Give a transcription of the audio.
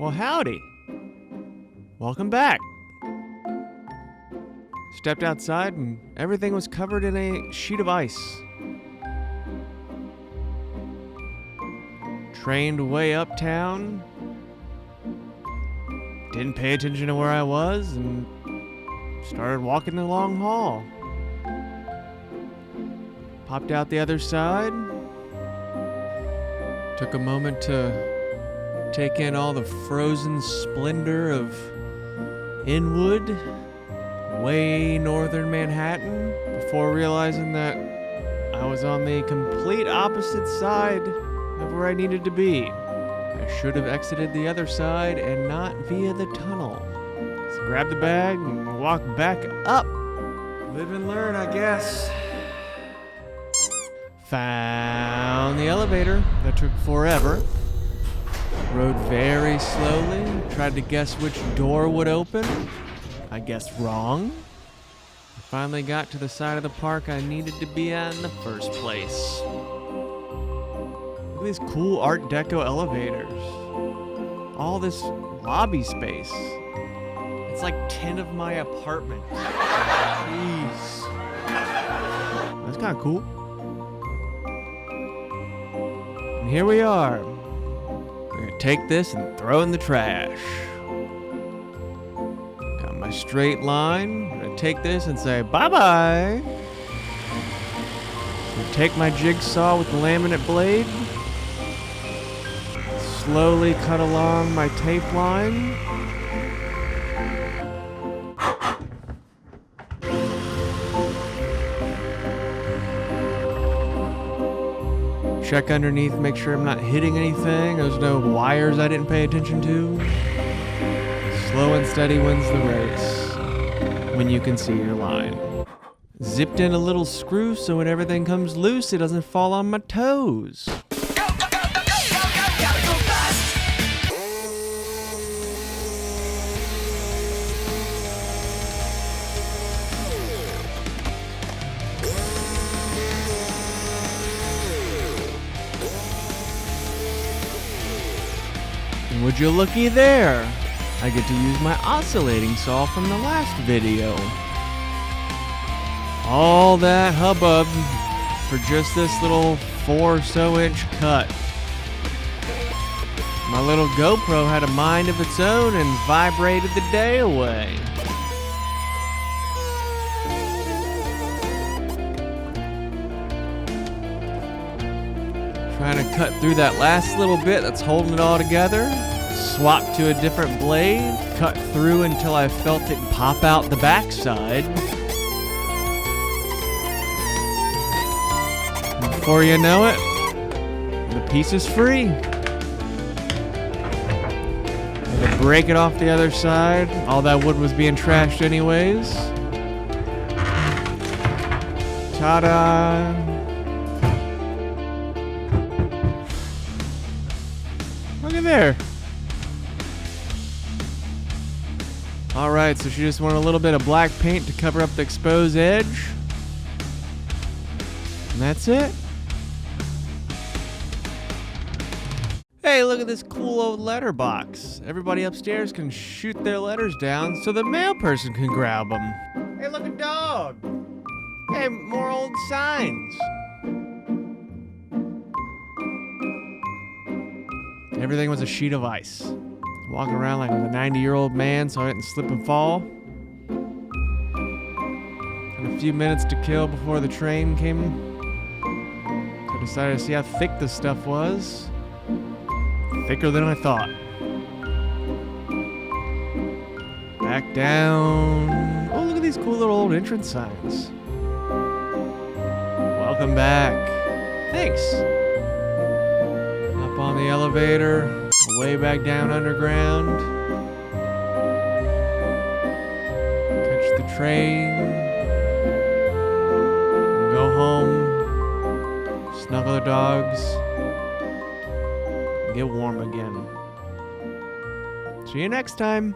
Well, howdy. Welcome back. Stepped outside and everything was covered in a sheet of ice. Trained way uptown. Didn't pay attention to where I was and started walking the long hall. Popped out the other side. Took a moment to take in all the frozen splendor of Inwood, way northern Manhattan, before realizing that I was on the complete opposite side of where I needed to be. I should have exited the other side and not via the tunnel. So grab the bag and walk back up. Live and learn, I guess. Found the elevator. That took forever. Rode very slowly, tried to guess which door would open. I guessed wrong. I finally got to the side of the park I needed to be at in the first place. Look at these cool Art Deco elevators. All this lobby space. It's like 10 of my apartment. Jeez. That's kind of cool. And here we are. We're gonna take this and throw in the trash. Got my straight line. I'm gonna take this and say bye-bye. Gonna take my jigsaw with the laminate blade. Slowly cut along my tape line. Check underneath, make sure I'm not hitting anything. There's no wires I didn't pay attention to. Slow and steady wins the race when you can see your line. Zipped in a little screw so when everything comes loose, it doesn't fall on my toes. And would you looky there? I get to use my oscillating saw from the last video. All that hubbub for just this little 4 or so inch cut. My little GoPro had a mind of its own and vibrated the day away. Trying to cut through that last little bit that's holding it all together. Swap to a different blade. Cut through until I felt it pop out the backside. And before you know it, the piece is free. Had to break it off the other side. All that wood was being trashed anyways. Ta-da! Look at there. Alright, so she just wanted a little bit of black paint to cover up the exposed edge. And that's it. Hey, look at this cool old letterbox. Everybody upstairs can shoot their letters down so the mail person can grab them. Hey, look, a dog. Hey, more old signs. Everything was a sheet of ice. Walking around like I was a 90-year-old man so I didn't slip and fall. And a few minutes to kill before the train came. So I decided to see how thick this stuff was. Thicker than I thought. Back down. Oh, look at these cool little old entrance signs. Welcome back. Thanks. Up on the elevator. Way back down underground. Catch the train. Go home. Snuggle the dogs. And get warm again. See you next time.